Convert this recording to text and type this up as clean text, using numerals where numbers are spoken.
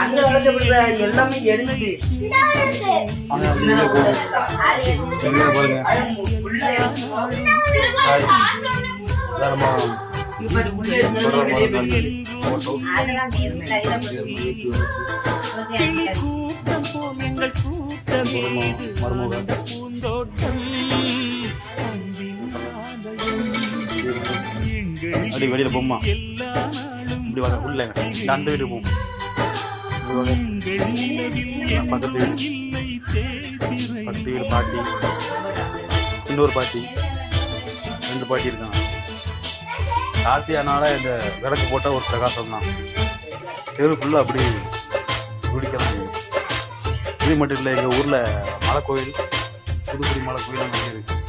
அந்த காலத்துல எல்லாமே எழுந்து அப்படி வெளியில போமா இப்படி வர உள்ள அந்த வீடு போகும் பக்கத்து வீடு பாட்டி இன்னொரு பாட்டி 2 பாட்டி இருக்காங்க. ராத்தியானால இந்த விளக்கு போட்டால் ஒரு பிரகாசம் தான். தெரு ஃபுல்லாக அப்படி பிடிக்கலாம். இது மட்டும் இல்லை, எங்கள் ஊரில் மலை கோயில், புதுக்குடி மலை கோயில் இருக்கு.